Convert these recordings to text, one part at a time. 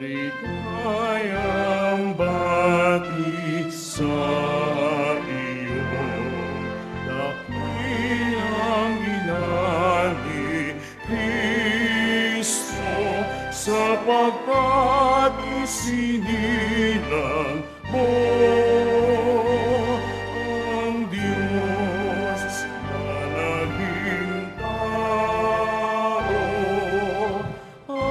Ligayang bati sa iyo, dakilang ginani, Kristo, sapagkat isinilang mo ang Diyos na naging tao. Hari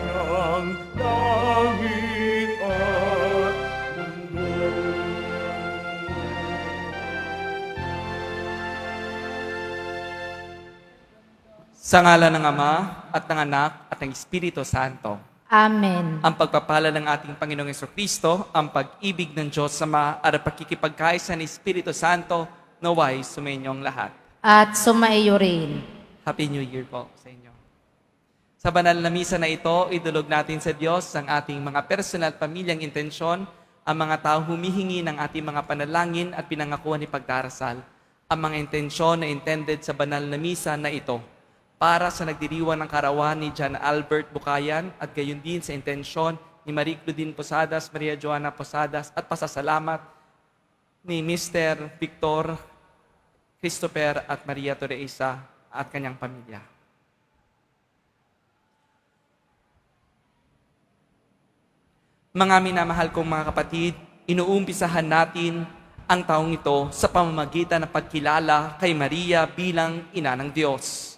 ng langit at mundo. Sa ngalan ng Ama, at ng Anak, at ng Espiritu Santo. Amen. Ang pagpapala ng ating Panginoong Jesucristo, ang pag-ibig ng Diyos Ama, at ang pakikipagkaisa ng Espiritu Santo, naway sumainyong lahat. At sumaiyo rin. Happy New Year po sa inyo. Sa banal na misa na ito, idulog natin sa Diyos ang ating mga personal pamilyang intensyon, ang mga taong humihingi ng ating mga panalangin at pinangakuan ni pagdarasal, ang mga intensyon na intended sa banal na misa na ito, para sa nagdiriwang ng karawan ni John Albert Bukayan at gayon din sa intensyon ni Marie Claudine Posadas, Maria Joana Posadas at pasasalamat ni Mr. Victor Christopher at Maria Teresa at kanyang pamilya. Mga minamahal kong mga kapatid, inuumpisahan natin ang taong ito sa pamamagitan ng pagkilala kay Maria bilang ina ng Diyos.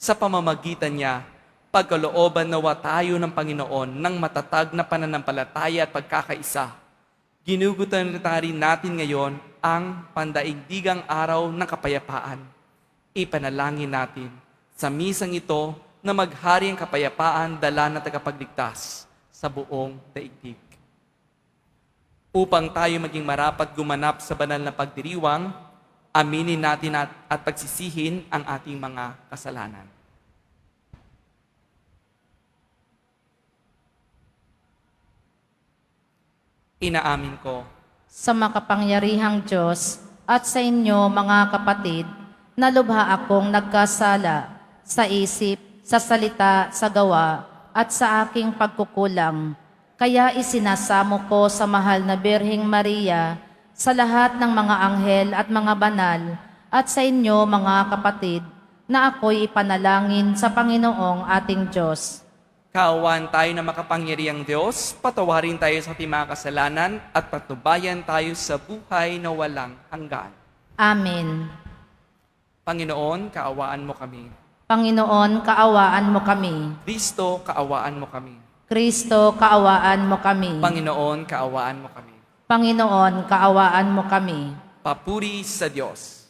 Sa pamamagitan niya, pagkalooban nawa tayo ng Panginoon ng matatag na pananampalataya at pagkakaisa. Ginugutan rin natin ngayon ang pandaigdigang araw ng kapayapaan. Ipanalangin natin sa misang ito na maghari ang kapayapaan dala na tagapagligtas sa buong daigdig. Upang tayo maging marapat gumanap sa banal na pagdiriwang, aminin natin at pagsisihin ang ating mga kasalanan. Inaamin ko Sa makapangyarihang Diyos at sa inyo mga kapatid, na lubha akong nagkasala sa isip, sa salita, sa gawa, at sa aking pagkukulang. Kaya isinasamo ko sa mahal na Birheng Maria, sa lahat ng mga anghel at mga banal, at sa inyo mga kapatid, na ako'y ipanalangin sa Panginoong ating Diyos. Kaawaan tayo na makapangyarihang Diyos, patawarin tayo sa ating mga kasalanan at patnubayan tayo sa buhay na walang hanggan. Amen. Panginoon, kaawaan mo kami. Panginoon, kaawaan mo kami. Kristo, kaawaan mo kami. Kristo, kaawaan mo kami. Panginoon, kaawaan mo kami. Panginoon, kaawaan mo kami. Papuri sa Diyos.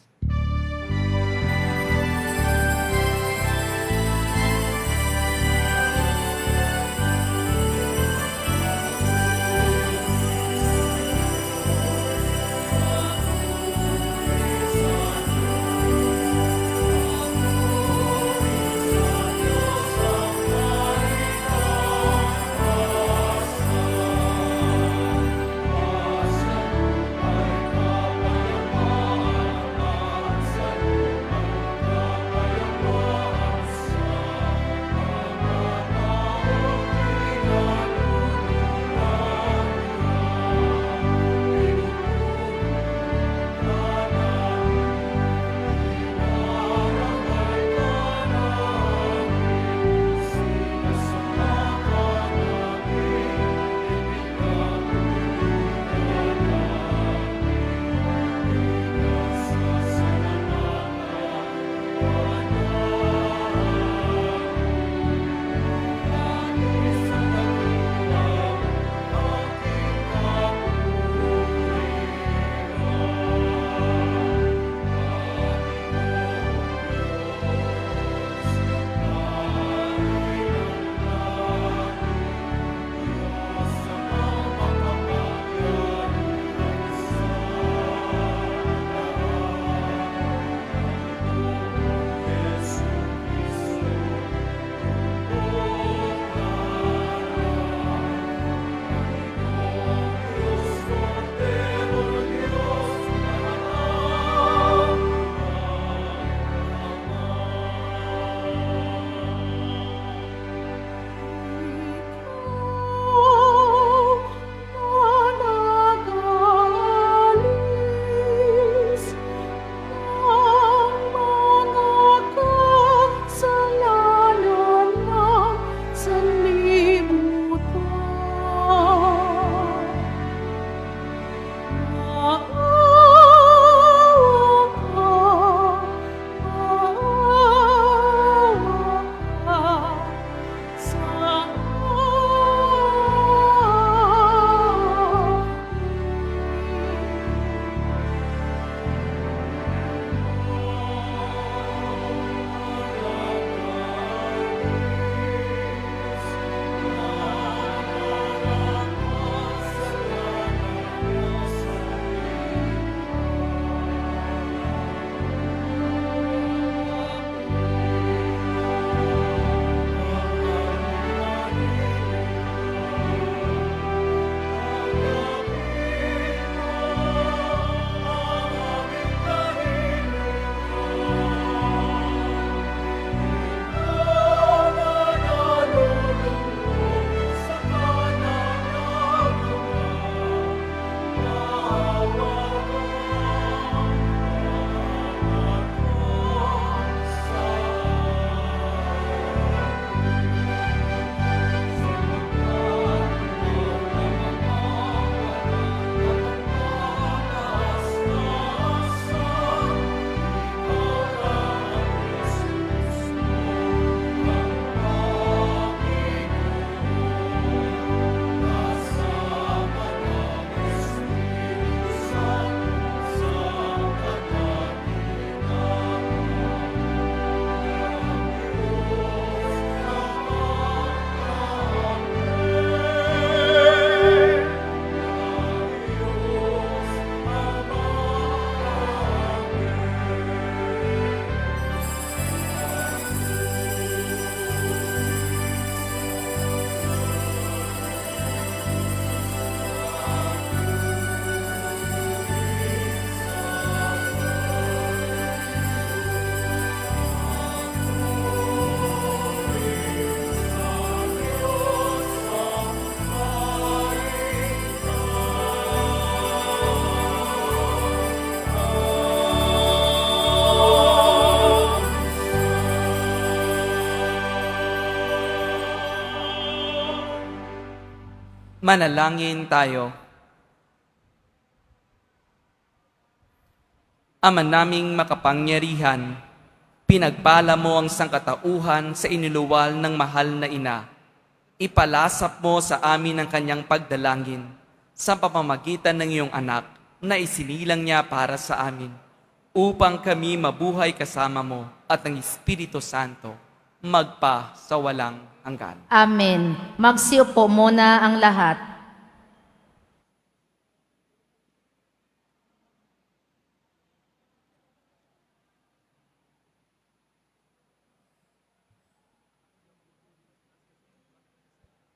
Manalangin tayo. Ama naming makapangyarihan, pinagpala mo ang sangkatauhan sa inuluwal ng mahal na ina. Ipalasap mo sa amin ang kanyang pagdalangin sa pamamagitan ng iyong anak na isinilang niya para sa amin, upang kami mabuhay kasama mo at ang Espiritu Santo magpa sa walang hanggan. Amen. Magsiupo muna ang lahat.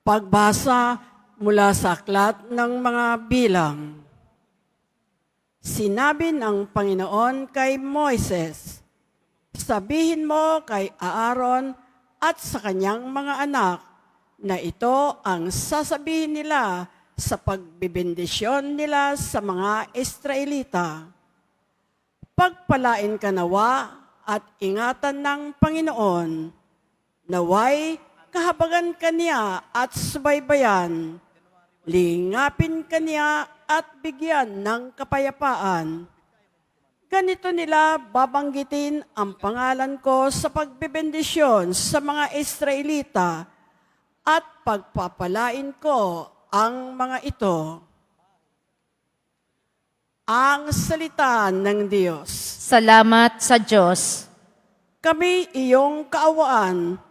Pagbasa mula sa aklat ng mga bilang. Sinabi ng Panginoon kay Moises, sabihin mo kay Aaron at sa kanyang mga anak na ito ang sasabihin nila sa pagbibendisyon nila sa mga Israelita. Pagpalain ka nawa at ingatan ng Panginoon, naway kahabagan ka niya at subaybayan, lingapin ka niya at bigyan ng kapayapaan. Ganito nila babanggitin ang pangalan ko sa pagbibendisyon sa mga Israelita at pagpapalain ko ang mga ito. Ang salita ng Diyos. Salamat sa Diyos. Kami iyong kaawaan,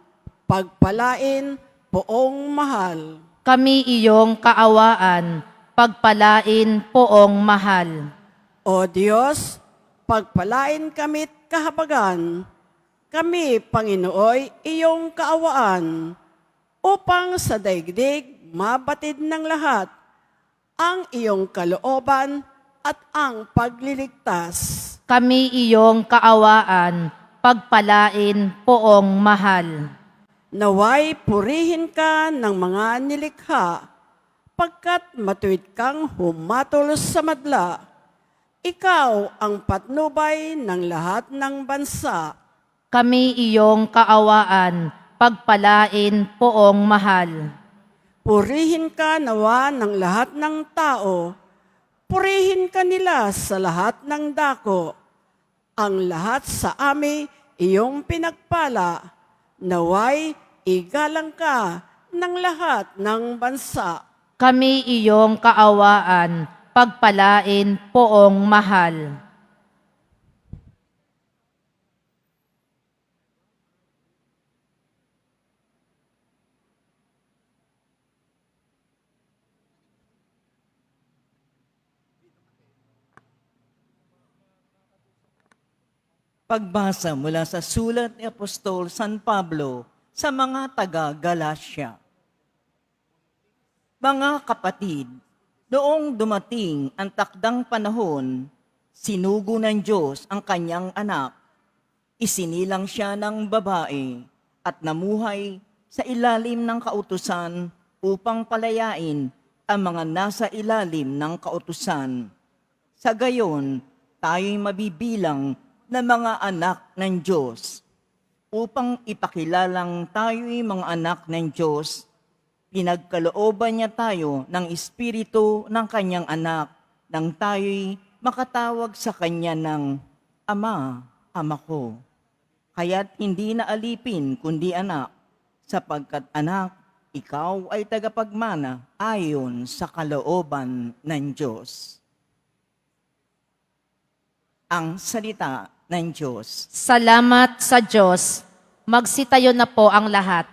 pagpalain, poong mahal. Kami iyong kaawaan, pagpalain, poong mahal. O Diyos, pagpalain kami't kahabagan. Kami, Panginooy, iyong kaawaan, upang sa daigdig mabatid ng lahat ang iyong kalooban at ang pagliligtas. Kami iyong kaawaan, pagpalain, poong mahal. Naway purihin ka ng mga nilikha, pagkat matuwid kang humatol sa madla. Ikaw ang patnubay ng lahat ng bansa. Kami iyong kaawaan, pagpalain, poong mahal. Purihin ka nawa ng lahat ng tao. Purihin ka nila sa lahat ng dako. Ang lahat sa ami iyong pinagpala. Naway igalang ka ng lahat ng bansa. Kami iyong kaawaan, pagpalain, poong mahal. Pagbasa mula sa sulat ni Apostol San Pablo sa mga taga-Galacia. Mga kapatid, noong dumating ang takdang panahon, sinugo ng Diyos ang kanyang anak. Isinilang siya ng babae at namuhay sa ilalim ng kautusan upang palayain ang mga nasa ilalim ng kautusan. Sa gayon, tayo'y mabibilang na mga anak ng Diyos. Upang ipakilalang tayo'y mga anak ng Diyos, pinagkalooban niya tayo ng Espiritu ng kanyang anak, nang tayo'y makatawag sa kanya ng Ama, Ama ko. Kaya't hindi na alipin kundi anak, sapagkat anak, ikaw ay tagapagmana ayon sa kalooban ng Diyos. Ang salita ng Diyos. Salamat sa Diyos. Magsitayo na po ang lahat.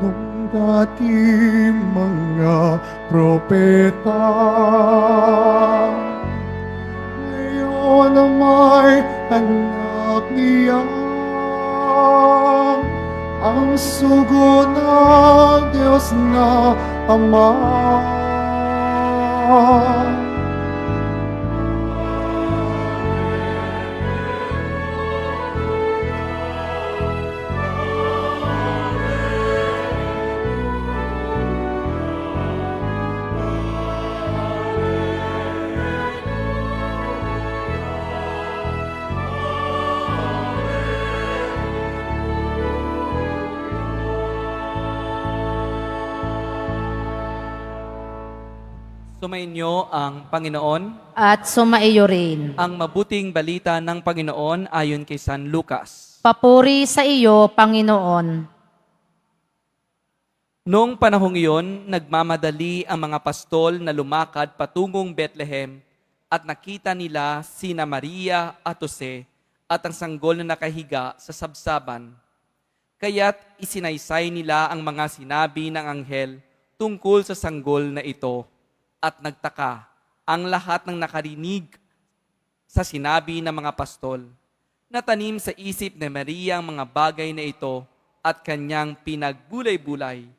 Nung dati mga propeta, ngayon na may anak niya, ang sugo ng Diyos na Ama. Sumainyo ang Panginoon, At sumaiyo rin. ang mabuting balita ng Panginoon ayon kay San Lucas. Papuri sa iyo, Panginoon. Noong panahong iyon, nagmamadali ang mga pastol na lumakad patungong Bethlehem at nakita nila sina Maria at Jose at ang sanggol na nakahiga sa sabsaban. Kaya't isinaysay nila ang mga sinabi ng anghel tungkol sa sanggol na ito. At nagtaka ang lahat ng nakarinig sa sinabi ng mga pastol. Natanim sa isip ni Maria ang mga bagay na ito at kanyang pinagbulay-bulay.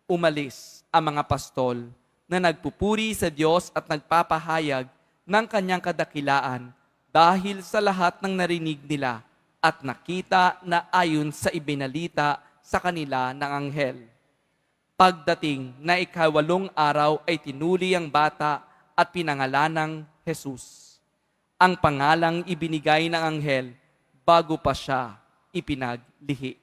Umalis ang mga pastol na nagpupuri sa Diyos at nagpapahayag ng kanyang kadakilaan dahil sa lahat ng narinig nila at nakita na ayon sa ibinalita sa kanila ng anghel. Pagdating na ikawalong araw ay tinuli ang bata at pinangalanang Jesus. Ang pangalang ibinigay ng anghel bago pa siya ipinaglihi.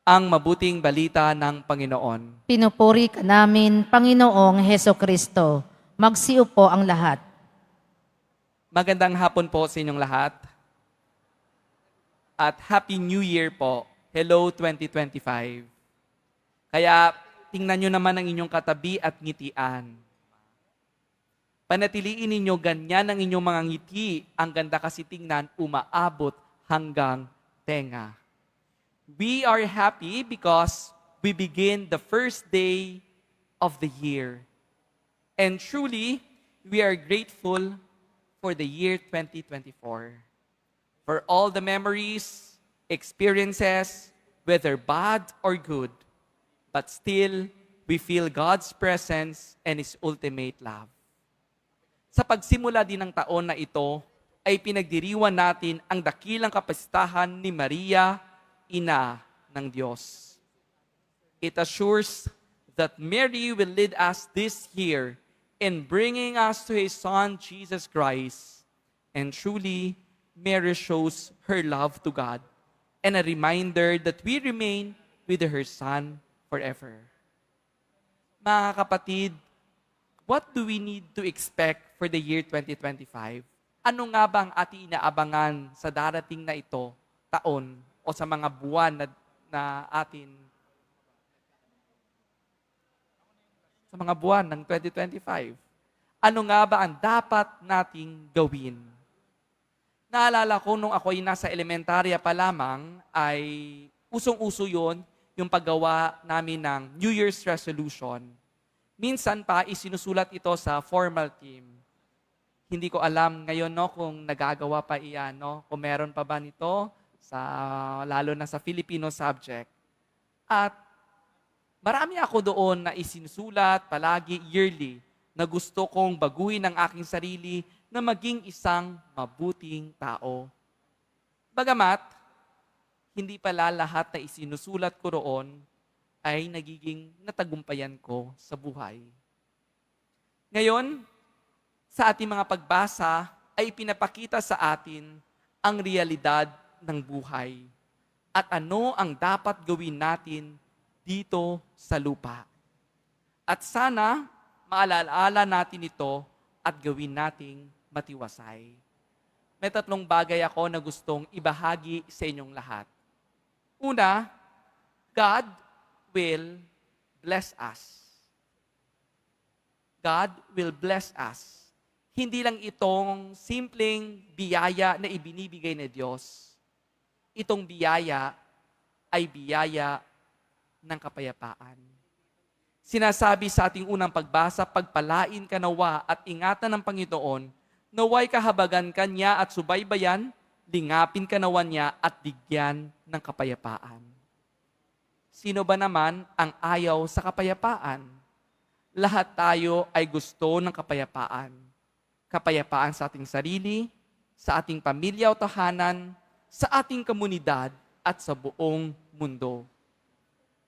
Ang mabuting balita ng Panginoon. Pinupuri ka namin, Panginoong Heso Kristo. Magsiupo ang lahat. Magandang hapon po sa inyong lahat. At Happy New Year po. Hello 2025. Kaya tingnan nyo naman ang inyong katabi at ngitian. Panatiliin ninyo ganyan ang inyong mga ngiti. Ang ganda kasi tingnan, umaabot hanggang tenga. We are happy because we begin the first day of the year. And truly, we are grateful for the year 2024. For all the memories, experiences, whether bad or good, but still, we feel God's presence and His ultimate love. Sa pagsimula din ng taon na ito, ay pinagdiriwan natin ang dakilang kapistahan ni Maria, Ina ng Diyos. It assures that Mary will lead us this year in bringing us to His Son, Jesus Christ. And truly, Mary shows her love to God and a reminder that we remain with her Son forever. Mga kapatid, what do we need to expect for the year 2025? Ano nga ba ang ating inaabangan sa darating na ito, taon, o sa mga buwan na atin, sa mga buwan ng 2025? Ano nga ba ang dapat nating gawin? Naalala ko nung ako'y nasa elementarya pa lamang, ay usong-uso yon yung paggawa namin ng New Year's resolution. Minsan pa isinusulat ito sa formal team. Hindi ko alam ngayon kung nagagawa pa iyan, kung meron pa ba nito, lalo na sa Filipino subject. At marami ako doon na isinusulat palagi yearly na gusto kong baguhin ang aking sarili na maging isang mabuting tao. Bagamat, hindi pala lahat na isinusulat ko roon ay nagiging natagumpayan ko sa buhay. Ngayon, sa ating mga pagbasa ay pinapakita sa atin ang realidad ng buhay at ano ang dapat gawin natin dito sa lupa. At sana maalala natin ito at gawin nating matiwasay. May 3 bagay ako na gustong ibahagi sa inyong lahat. Una, God will bless us. God will bless us. Hindi lang itong simpleng biyaya na ibinibigay ni Diyos. Itong biyaya ay biyaya ng kapayapaan. Sinasabi sa ating unang pagbasa, pagpalain ka nawa at ingatan ng Panginoon, naway kahabagan kanya at subaybayan lingapin ka nawa niya at bigyan ng kapayapaan. Sino ba naman ang ayaw sa kapayapaan? Lahat tayo ay gusto ng kapayapaan. Kapayapaan sa ating sarili, sa ating pamilya o tahanan, sa ating komunidad at sa buong mundo.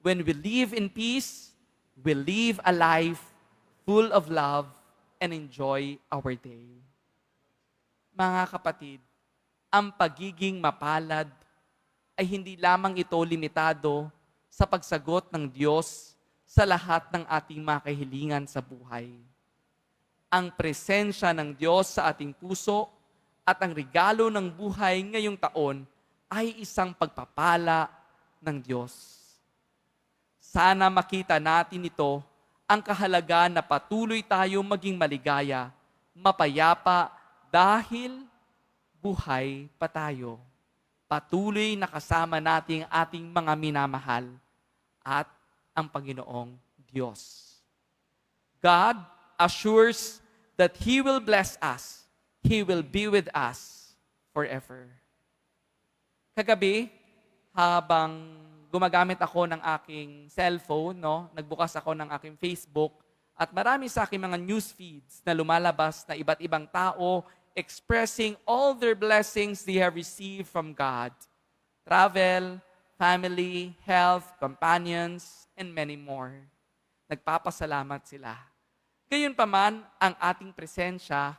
When we live in peace, we live a life full of love and enjoy our day. Mga kapatid, ang pagiging mapalad ay hindi lamang ito limitado sa pagsagot ng Diyos sa lahat ng ating mga kahilingan sa buhay. Ang presensya ng Diyos sa ating puso at ang regalo ng buhay ngayong taon ay isang pagpapala ng Diyos. Sana makita natin ito, ang kahalaga na patuloy tayo maging maligaya, mapayapa dahil buhay pa tayo. Patuloy na kasama natin ating mga minamahal at ang Panginoong Diyos. God assures that He will bless us. He will be with us forever. Kagabi, habang gumagamit ako ng aking cellphone, nagbukas ako ng aking Facebook, at marami sa aking mga news feeds na lumalabas na iba't ibang tao expressing all their blessings they have received from God. Travel, family, health, companions, and many more. Nagpapasalamat sila. Gayunpaman, ang ating presensya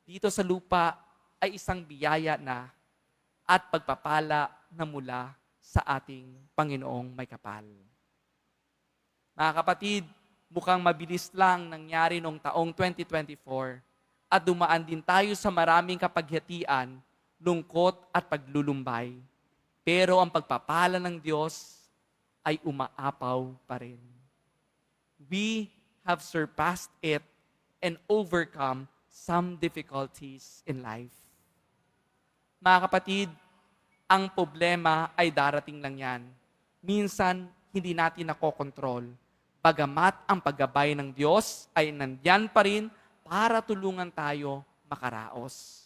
dito sa lupa ay isang biyaya na at pagpapala na mula sa ating Panginoong may kapal. Mga kapatid, mukhang mabilis lang nangyari noong taong 2024 at dumaan din tayo sa maraming kapaghatian, lungkot at paglulumbay. Pero ang pagpapala ng Diyos ay umaapaw pa rin. We have surpassed it and overcome some difficulties in life. Mga kapatid, ang problema ay darating lang yan. Minsan, hindi natin nakokontrol. Bagamat ang paggabay ng Diyos ay nandyan pa rin para tulungan tayo makaraos.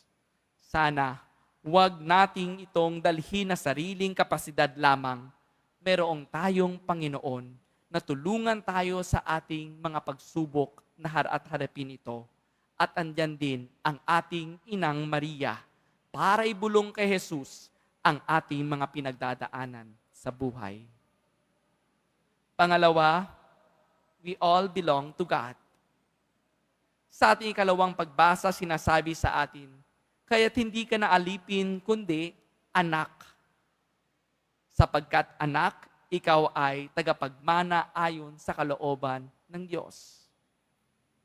Sana, huwag nating itong dalhin na sariling kapasidad lamang. Merong tayong Panginoon na tulungan tayo sa ating mga pagsubok na harapin ito. At andyan din ang ating Inang Maria para ibulong kay Jesus ang ating mga pinagdadaanan sa buhay. Pangalawa, we all belong to God. Sa ating ikalawang pagbasa, sinasabi sa atin, kaya't hindi ka na alipin, kundi anak. Sapagkat anak, ikaw ay tagapagmana ayon sa kalooban ng Diyos.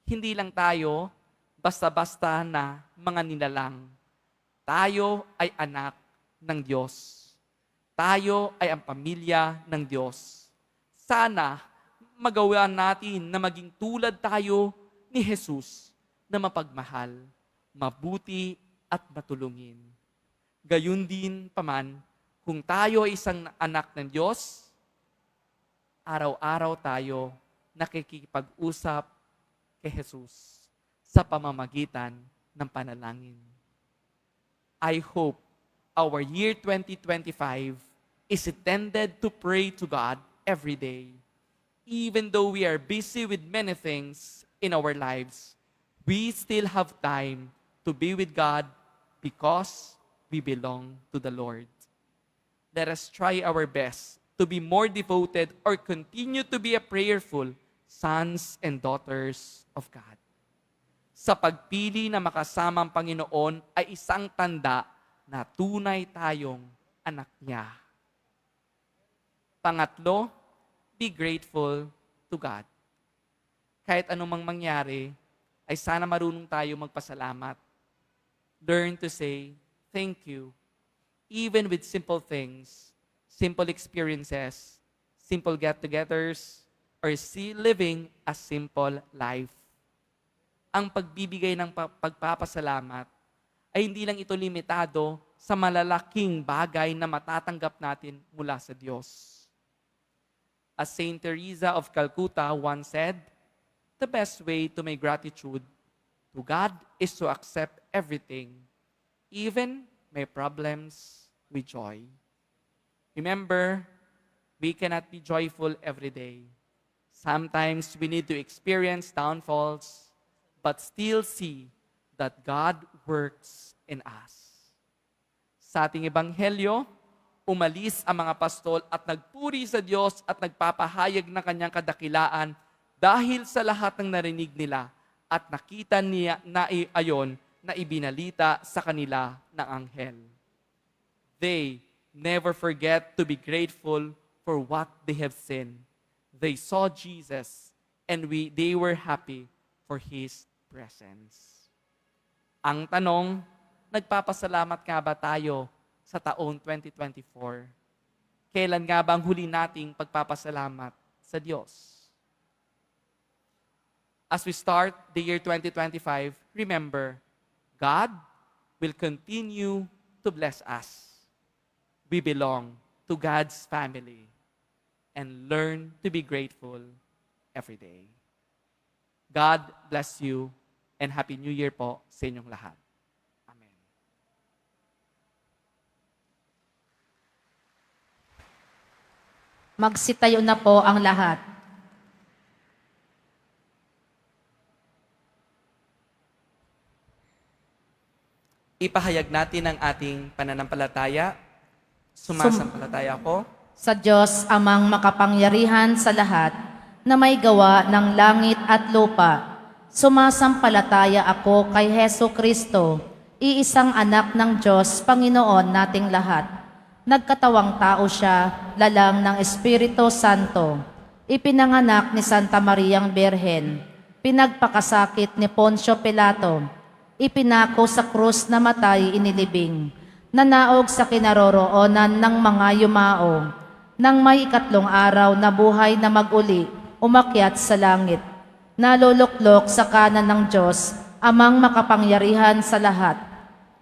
Hindi lang tayo basta-basta na mga nilalang. Tayo ay anak ng Diyos. Tayo ay ang pamilya ng Diyos. Sana magawa natin na maging tulad tayo ni Jesus na mapagmahal, mabuti at matulungin. Gayun din paman, kung tayo ay isang anak ng Diyos, araw-araw tayo nakikipag-usap kay Jesus sa pamamagitan ng panalangin. I hope our year 2025 is intended to pray to God every day. Even though we are busy with many things in our lives, we still have time to be with God because we belong to the Lord. Let us try our best to be more devoted or continue to be a prayerful sons and daughters of God. Sa pagpili na makasama ang Panginoon ay isang tanda na tunay tayong anak niya. Pangatlo, be grateful to God. Kahit anumang mangyari, ay sana marunong tayo magpasalamat. Learn to say, thank you. Even with simple things, simple experiences, simple get-togethers, or living a simple life. Ang pagbibigay ng pagpapasalamat ay hindi lang ito limitado sa malalaking bagay na matatanggap natin mula sa Diyos. As Saint Teresa of Calcutta once said, the best way to make gratitude to God is to accept everything, even may problems with joy. Remember, we cannot be joyful every day. Sometimes we need to experience downfalls, but still see that God works in us. Sa ating ebanghelyo, umalis ang mga pastol at nagpuri sa Diyos at nagpapahayag ng kanyang kadakilaan dahil sa lahat ng narinig nila at nakita niya na ayon na ibinalita sa kanila ng anghel. They never forget to be grateful for what they have seen. They saw Jesus and they were happy for His presence. Ang tanong, nagpapasalamat nga ba tayo sa taong 2024? Kailan nga ba ang huli nating pagpapasalamat sa Diyos? As we start the year 2025, remember, God will continue to bless us. We belong to God's family and learn to be grateful every day. God bless you and Happy New Year po sa inyong lahat. Amen. Magsitayo na po ang lahat. Ipahayag natin ang ating pananampalataya. Sumasampalataya ako Sa Diyos amang makapangyarihan sa lahat, na may gawa ng langit at lupa. Sumasampalataya ako kay Hesu Kristo, iisang anak ng Diyos, Panginoon nating lahat. Nagkatawang tao siya, lalang ng Espiritu Santo. Ipinanganak ni Santa Mariang Birhen. Pinagpakasakit ni Poncio Pilato. Ipinako sa krus na matay inilibing. Nanaog sa kinaroroonan ng mga yumao. Nang may ikatlong araw na buhay na mag-uli, umakyat sa langit. Naluluklok sa kanan ng Diyos, amang makapangyarihan sa lahat.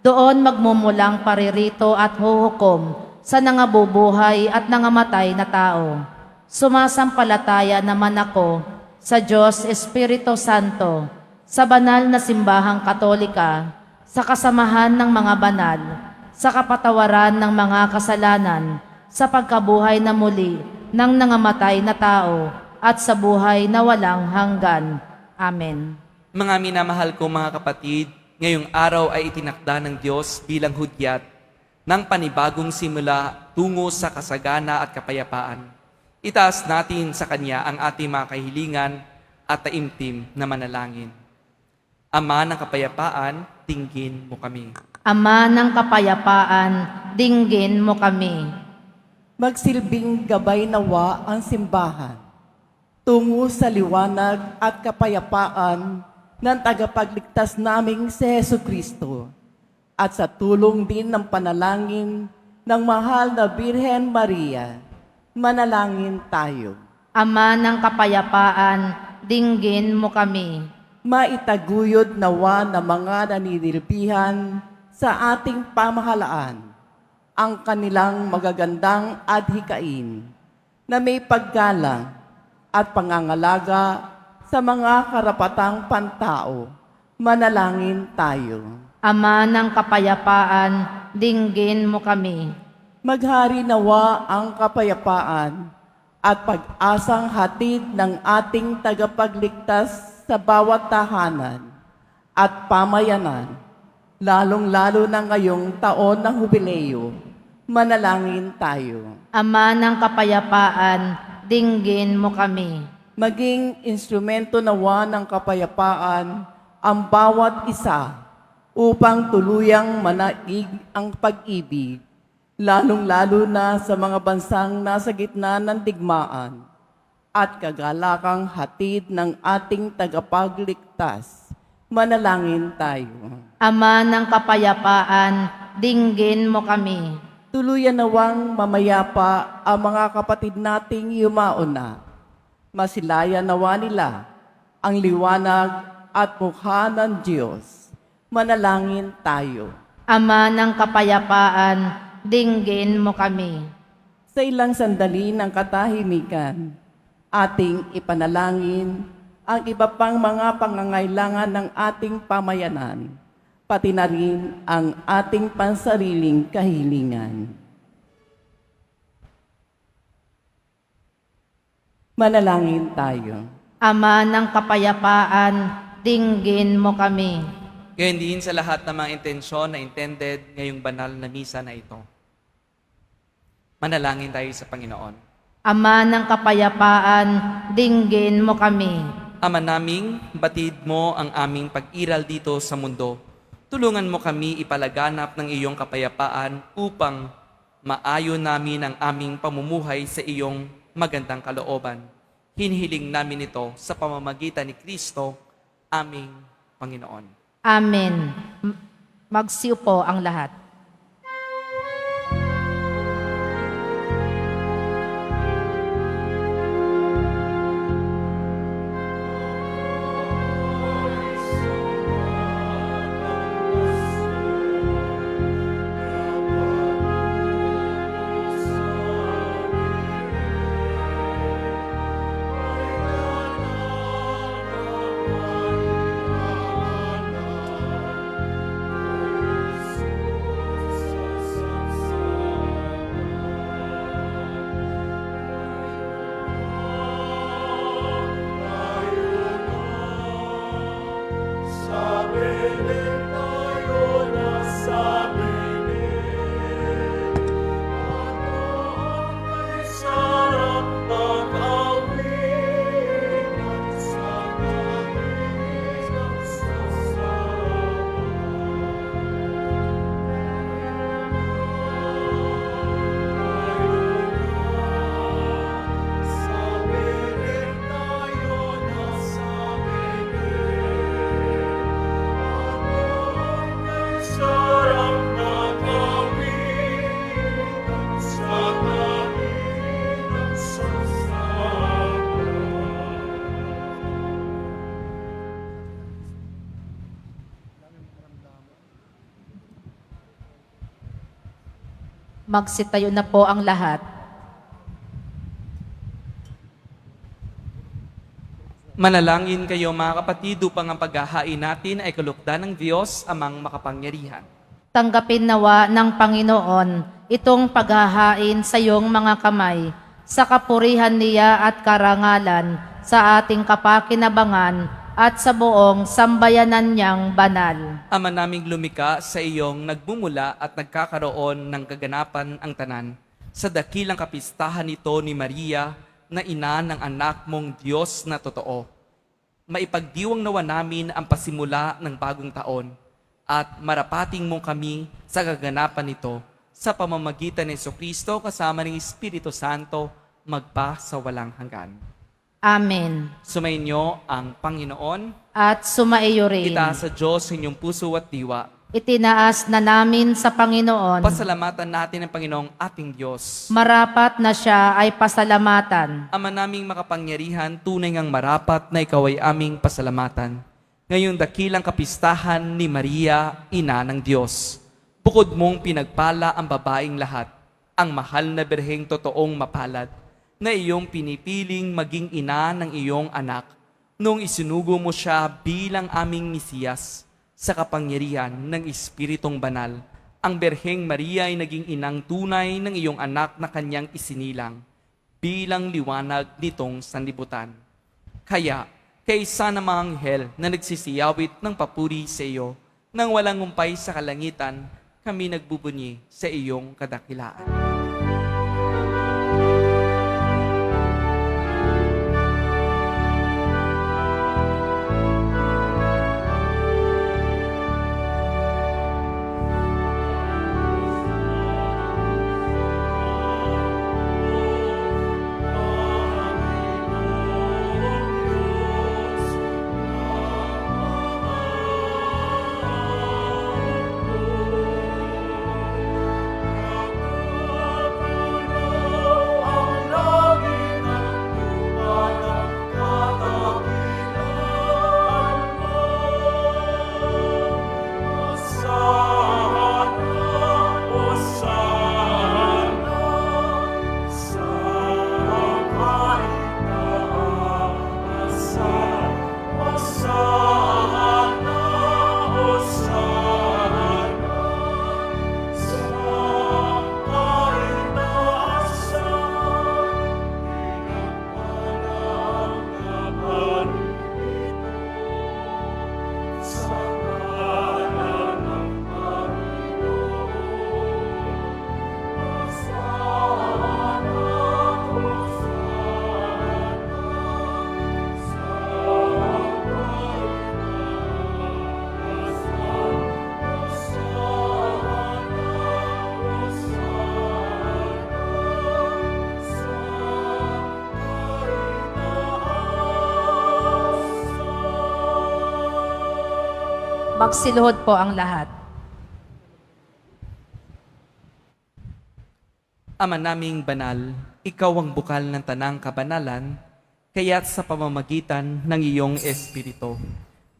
Doon magmumulang paririto at huhukom sa nangabubuhay at nangamatay na tao. Sumasampalataya naman ako sa Diyos Espiritu Santo, sa banal na simbahang katolika, sa kasamahan ng mga banal, sa kapatawaran ng mga kasalanan, sa pagkabuhay na muli ng nangamatay na tao, at sa buhay na walang hanggan. Amen. Mga minamahal kong mga kapatid, ngayong araw ay itinakda ng Diyos bilang hudyat ng panibagong simula tungo sa kasagana at kapayapaan. Itaas natin sa Kanya ang ating mga kahilingan at taimtim na manalangin. Ama ng kapayapaan, dinggin mo kami. Ama ng kapayapaan, dinggin mo kami. Magsilbing gabay nawa ang simbahan tungo sa liwanag at kapayapaan ng tagapagligtas naming si Hesu Kristo at sa tulong din ng panalangin ng mahal na Birhen Maria, manalangin tayo. Ama ng kapayapaan, dinggin mo kami. Maitaguyod nawa ng mga naninilbihan sa ating pamahalaan ang kanilang magagandang adhikain na may paggalang at pangangalaga sa mga karapatang pantao. Manalangin tayo. Ama ng kapayapaan, dinggin mo kami. Maghari nawa ang kapayapaan at pag-asang hatid ng ating tagapagligtas sa bawat tahanan at pamayanan, lalong-lalo na ngayong taon ng hubileo. Manalangin tayo. Ama ng kapayapaan, dinggin mo kami. Maging instrumento nawa ng kapayapaan ang bawat isa upang tuluyang manaig ang pag-ibig, lalong-lalo na sa mga bansang nasa gitna ng digmaan at kagalakang hatid ng ating tagapagligtas. Manalangin tayo. Ama ng kapayapaan, dinggin mo kami. Tuluyan nawang mamayapa ang mga kapatid nating yumauna. Masilaya nawa nila ang liwanag at mukha ng Diyos. Manalangin tayo. Ama ng kapayapaan, dinggin mo kami. Sa ilang sandali ng katahimikan, ating ipanalangin ang iba pang mga pangangailangan ng ating pamayanan pati na rin ang ating pansariling kahilingan. Manalangin tayo. Ama ng kapayapaan, dinggin mo kami. Gayon din sa lahat ng mga intensyon na intended ngayong banal na misa na ito. Manalangin tayo sa Panginoon. Ama ng kapayapaan, dinggin mo kami. Ama naming, batid mo ang aming pag-iral dito sa mundo. Tulungan mo kami ipalaganap ng iyong kapayapaan upang maayon namin ang aming pamumuhay sa iyong magandang kalooban. Hinihiling namin ito sa pamamagitan ni Kristo, aming Panginoon. Amen. Magsiupo ang lahat. Magsitayo na po ang lahat. Manalangin kayo mga kapatid upang ang paghahain natin ay kalukdan ng Diyos amang makapangyarihan. Tanggapin nawa ng Panginoon itong paghahain sa iyong mga kamay, sa kapurihan niya at karangalan, sa ating kapakinabangan at sa buong sambayanan niyang banal. Ama naming lumika sa iyong nagmumula at nagkakaroon ng kaganapan ang tanan. Sa dakilang kapistahan nito ni Maria, na ina ng anak mong Diyos na totoo. Maipagdiwang nawa namin ang pasimula ng bagong taon at marapating mo kami sa kaganapan nito sa pamamagitan ni Jesucristo kasama ng Espiritu Santo magpa sa walang hanggan. Amen. Sumainyo ang Panginoon. At sumaiyo rin. Itaas sa Diyos inyong puso at diwa. Itinaas na namin sa Panginoon. Pasalamatan natin ang Panginoong ating Diyos. Marapat na siya ay pasalamatan. Ama naming makapangyarihan, tunay ngang marapat na ikaw ay aming pasalamatan. Ngayong dakilang kapistahan ni Maria, Ina ng Diyos. Bukod mong pinagpala ang babaeng lahat, ang mahal na birheng totoong mapalad, na iyong pinipiling maging ina ng iyong anak, nung isinugo mo siya bilang aming Mesiyas, sa kapangyarihan ng Espiritong Banal, ang Birheng Maria ay naging inang tunay ng iyong anak na kanyang isinilang bilang liwanag nitong sanlibutan. Kaya, kaysa ng mga anghel na nagsisiyawit ng papuri sa iyo, nang walang umpay sa kalangitan, kami nagbubunyi sa iyong kadakilaan. Magsiluhod po ang lahat. Ama naming banal, ikaw ang bukal ng tanang kabanalan, kaya't sa pamamagitan ng iyong Espiritu,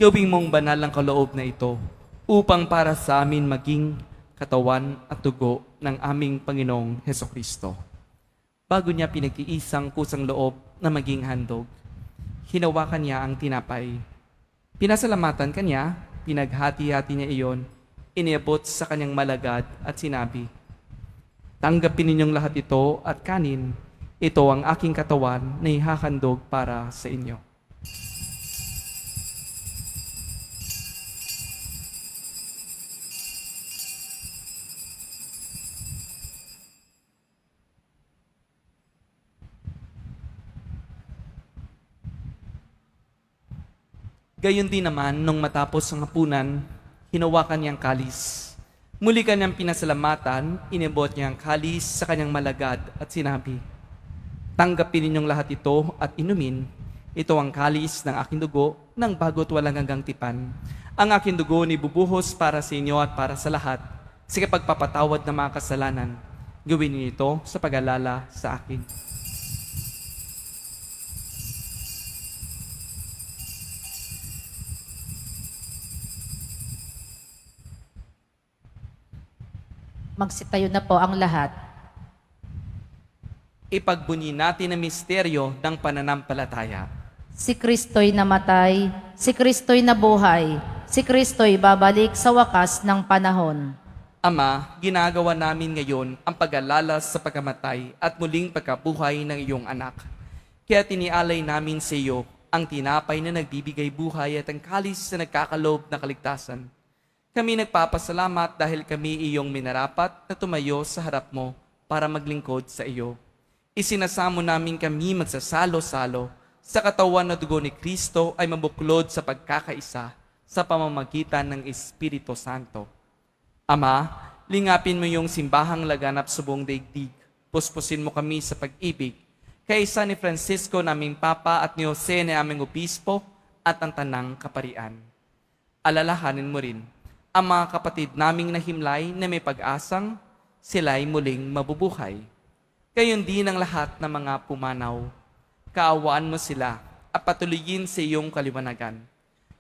gawing mong banal ang kaloob na ito, upang para sa amin maging katawan at dugo ng aming Panginoong Hesukristo. Bago niya pinag-iisang kusang loob na maging handog, hinawakan niya ang tinapay. Pinasalamatan kanya, pinaghati-hati niya iyon, iniabot sa kanyang malagad at sinabi, "Tanggapin ninyong lahat ito at kanin. Ito ang aking katawan na ihahandog para sa inyo." Gayon din naman, nung matapos ang hapunan, hinawakan niyang kalis. Muli kanyang pinasalamatan, inibot niya ang kalis sa kanyang malagad at sinabi, "Tanggapin ninyong lahat ito at inumin. Ito ang kalis ng aking dugo ng bago't walang hanggang tipan. Ang aking dugo ni bubuhos para sa inyo at para sa lahat sa pagpapatawad ng mga kasalanan. Gawin niyo ito sa pag-alala sa akin." Magsitayo na po ang lahat. Ipagbunyi natin ang misteryo ng pananampalataya. Si Kristo'y namatay, si Kristo'y nabuhay, si Kristo'y babalik sa wakas ng panahon. Ama, ginagawa namin ngayon ang pag-alala sa pagkamatay at muling pagkabuhay ng iyong anak. Kaya tinialay namin sa iyo ang tinapay na nagbibigay buhay at ang kalis na nagkakaloob na kaligtasan. Kami nagpapasalamat dahil kami iyong minarapat na tumayo sa harap mo para maglingkod sa iyo. Isinasamo namin kami magsasalo-salo sa katawan na dugo ni Kristo ay mabuklod sa pagkakaisa sa pamamagitan ng Espiritu Santo. Ama, lingapin mo yung simbahang laganap sa buong daigdig. Puspusin mo kami sa pag-ibig. Kaysa ni Francisco naming Papa at ni Jose na aming Obispo at ang Tanang Kaparian. Alalahanin mo rin ang mga kapatid naming nahimlay na may pag-asang sila'y muling mabubuhay. Gayon din ang lahat ng mga pumanaw. Kaawaan mo sila at patuloyin sa iyong kaliwanagan.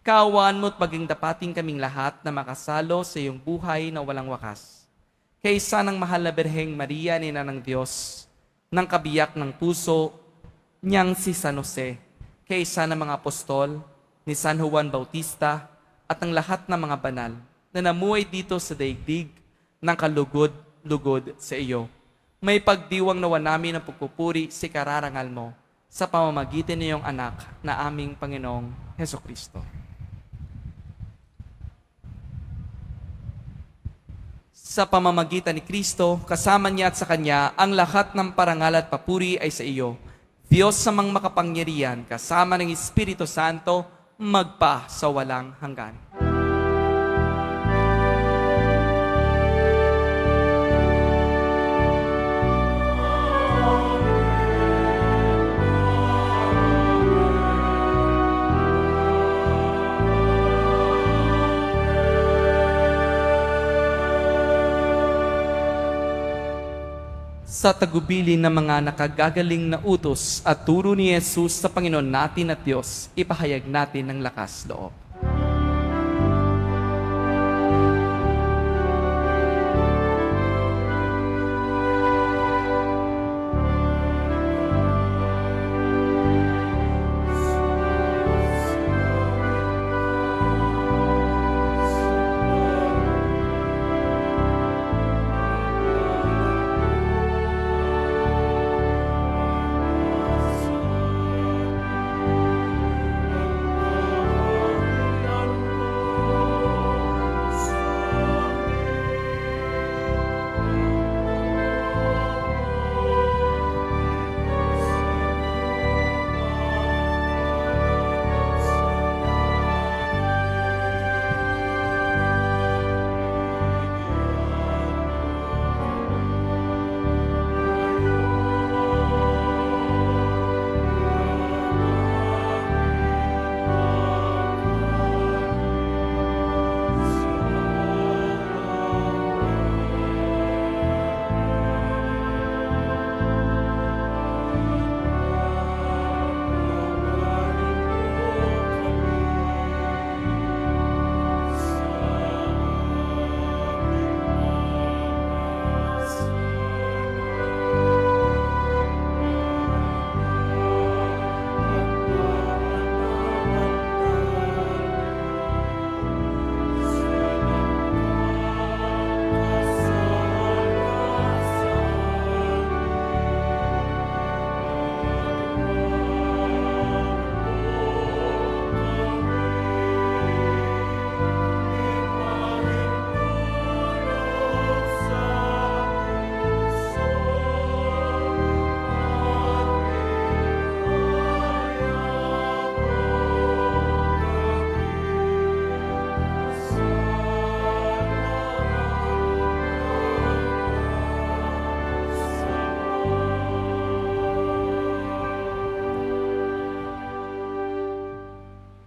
Kaawaan mo at maging dapating kaming lahat na makasalo sa iyong buhay na walang wakas. Kaysa ng mahal na Birheng Maria, Ina ng Diyos, ng kabiyak ng puso niyang si San Jose, kaysa ng mga apostol, ni San Juan Bautista, at ang lahat ng mga banal na namuhay dito sa daigdig ng kalugod-lugod sa iyo. May pagdiwang nawa namin ang pagpupuri sa kararangal mo sa pamamagitan ng iyong anak na aming Panginoong Hesukristo. Sa pamamagitan ni Kristo, kasama niya at sa Kanya, ang lahat ng parangal at papuri ay sa iyo. Diyos sa mang makapangyarihan, kasama ng Espiritu Santo, magpa sa walang hanggan. Sa tagubilin ng mga nakagagaling na utos at turo ni Jesus sa Panginoon natin at Diyos, ipahayag natin ng lakas loob.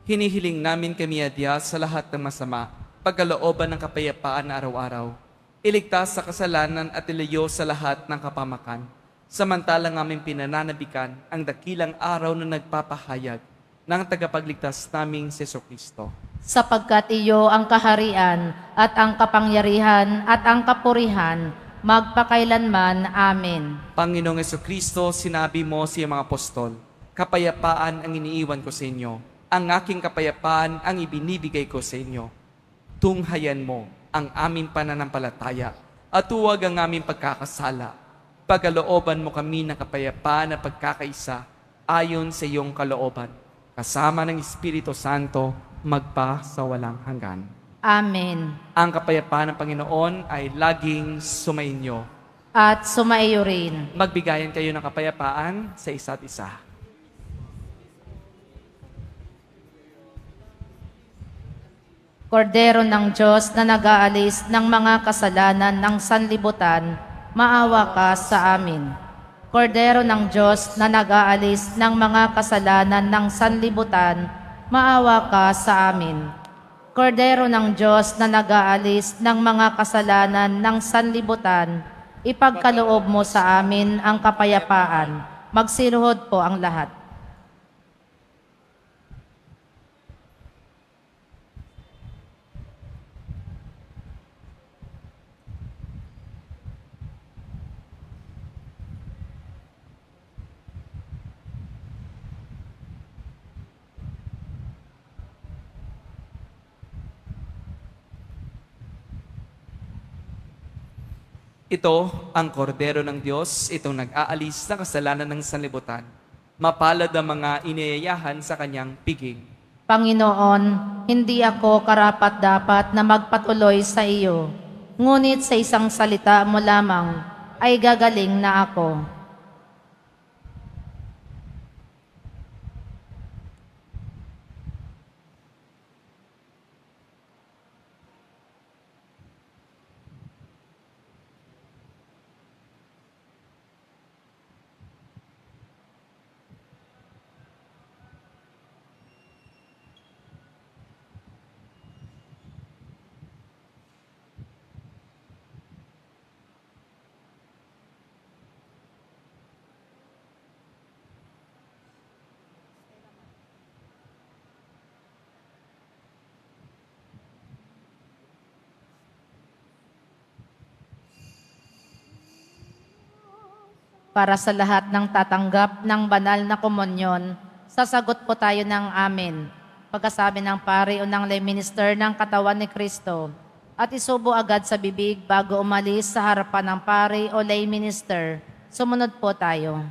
Hinihiling namin kami, Diyos, sa lahat ng masama, pagkalooban ng kapayapaan na araw-araw. Iligtas sa kasalanan at ilayo sa lahat ng kapamakan. Samantalang aming pinananabikan ang dakilang araw na nagpapahayag ng tagapagligtas naming si Jesucristo. Sapagkat iyo ang kaharian at ang kapangyarihan at ang kapurihan magpakailanman. Amen. Panginoong Jesucristo, sinabi mo sa iyong mga apostol, kapayapaan ang iniiwan ko sa inyo. Ang aking kapayapaan ang ibinibigay ko sa inyo. Tunghayan mo ang aming pananampalataya at huwag ang aming pagkakasala. Pagkalooban mo kami ng kapayapaan at pagkakaisa ayon sa iyong kalooban. Kasama ng Espiritu Santo, magpa sa walang hanggan. Amen. Ang kapayapaan ng Panginoon ay laging sumainyo. At sumaiyo rin. Magbigayan kayo ng kapayapaan sa isa't isa. Kordero ng Diyos na nag-aalis ng mga kasalanan ng sanlibutan, maawa ka sa amin. Kordero ng Diyos na nag-aalis ng mga kasalanan ng sanlibutan, maawa ka sa amin. Kordero ng Diyos na nag-aalis ng mga kasalanan ng sanlibutan, ipagkaloob mo sa amin ang kapayapaan. Magsiluhod po ang lahat. Ito ang kordero ng Diyos, itong nag-aalis ng kasalanan ng sanlibutan. Mapalad ang mga iniyayahan sa kanyang piging. Panginoon, hindi ako karapat-dapat na magpatuloy sa iyo, ngunit sa isang salita mo lamang ay gagaling na ako. Para sa lahat ng tatanggap ng banal na komunyon, sasagot po tayo ng amen. Pagkasabi ng pari o ng lay minister ng katawan ni Kristo, at isubo agad sa bibig bago umalis sa harapan ng pari o lay minister. Sumunod po tayo.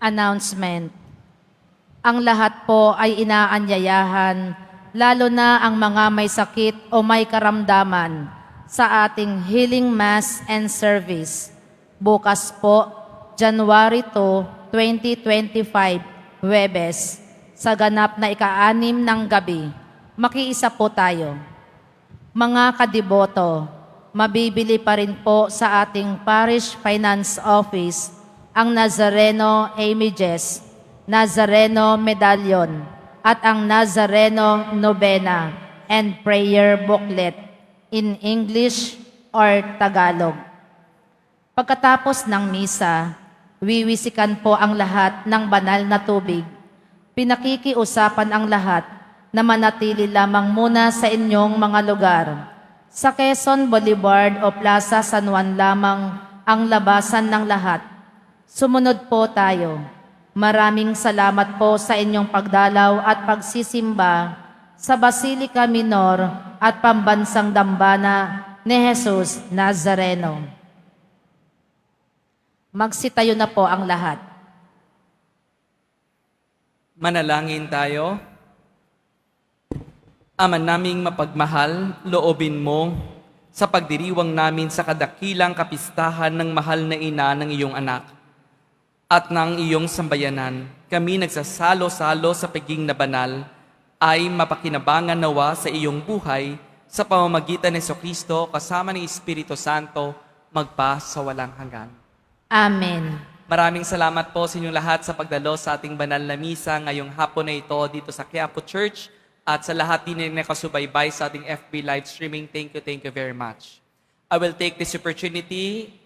Announcement. Ang lahat po ay inaanyayahan, lalo na ang mga may sakit o may karamdaman, sa ating Healing Mass and Service. Bukas po, January 2, 2025, Huwebes, sa ganap na ika-6 ng gabi. Makiisa po tayo. Mga kadiboto, mabibili pa rin po sa ating Parish Finance Office ang Nazareno Images, Nazareno Medallion, at ang Nazareno Novena and Prayer Booklet in English or Tagalog. Pagkatapos ng misa, wiwisikan po ang lahat ng banal na tubig. Pinakikiusapan ang lahat na manatili lamang muna sa inyong mga lugar. Sa Quezon Boulevard o Plaza San Juan lamang ang labasan ng lahat. Sumunod po tayo. Maraming salamat po sa inyong pagdalaw at pagsisimba sa Basilica Minor at Pambansang Dambana ni Jesus Nazareno. Magsitayo na po ang lahat. Manalangin tayo. Ama naming mapagmahal, loobin mo sa pagdiriwang namin sa kadakilang kapistahan ng mahal na ina ng iyong anak at ng iyong sambayanan. Kami nagsasalo-salo sa pagiging na banal ay mapakinabangan nawa sa iyong buhay sa pamamagitan ni Jesucristo kasama ng Espiritu Santo magpa sa walang hanggan. Amen. Maraming salamat po sa inyong lahat sa pagdalo sa ating banal na misa ngayong hapon na ito dito sa Quiapo Church at sa lahat din na nakasubaybay sa ating FB live streaming. Thank you very much. I will take this opportunity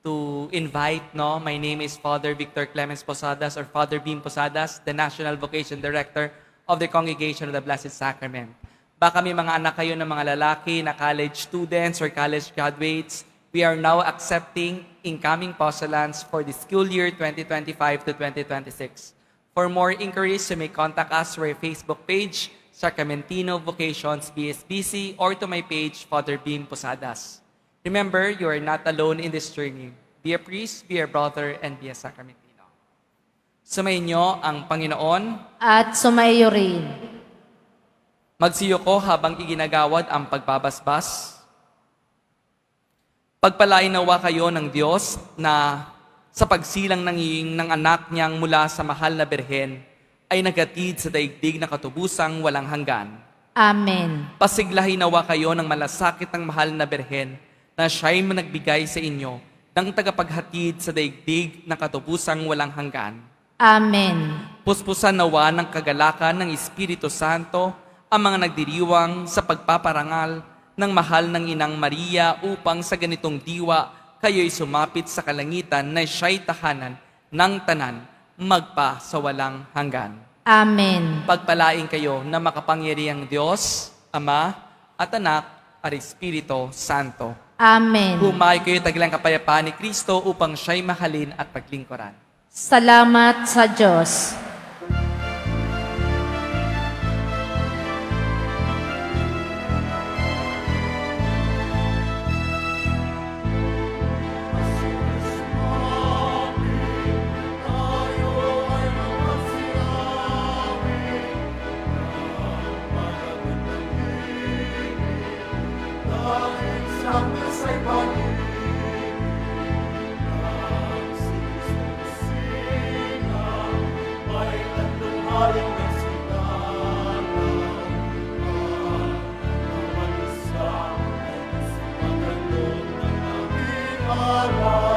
to invite, my name is Father Victor Clemens Posadas or Father Beam Posadas, the National Vocation Director of the Congregation of the Blessed Sacrament. Baka may mga anak kayo ng mga lalaki na college students or college graduates, we are now accepting incoming postulants for the school year 2025 to 2026. For more inquiries, you may contact us through our Facebook page, Sacramentino Vocations BSBC, or to my page, Father Beam Posadas. Remember, you are not alone in this journey. Be a priest, be a brother, and be a Sacramentino. Sumainyo ang Panginoon. At sumaiyo rin. Magsiyoko habang iginagawad ang pagbabasbas. Pagpalain nawa kayo ng Diyos na sa pagsilang ng anak niyang mula sa mahal na Birhen ay nagatid sa daigdig na katubusang walang hanggan. Amen. Pasiglahin nawa kayo ng malasakit ng mahal na Birhen na siya'y nagbigay sa inyo ng tagapaghatid sa daigdig na katubusang walang hanggan. Amen. Puspusan nawa ng kagalakan ng Espiritu Santo ang mga nagdiriwang sa pagpaparangal ng mahal ng Inang Maria upang sa ganitong diwa kayo'y sumapit sa kalangitan na siya'y tahanan ng tanan magpa sa walang hanggan. Amen. Pagpalain kayo na makapangyarihang Diyos, Ama at Anak at Espiritu Santo. Amen. Humayo kayo tagilang kapayapaan ni Kristo upang siya'y mahalin at paglingkuran. Salamat sa Diyos. Allah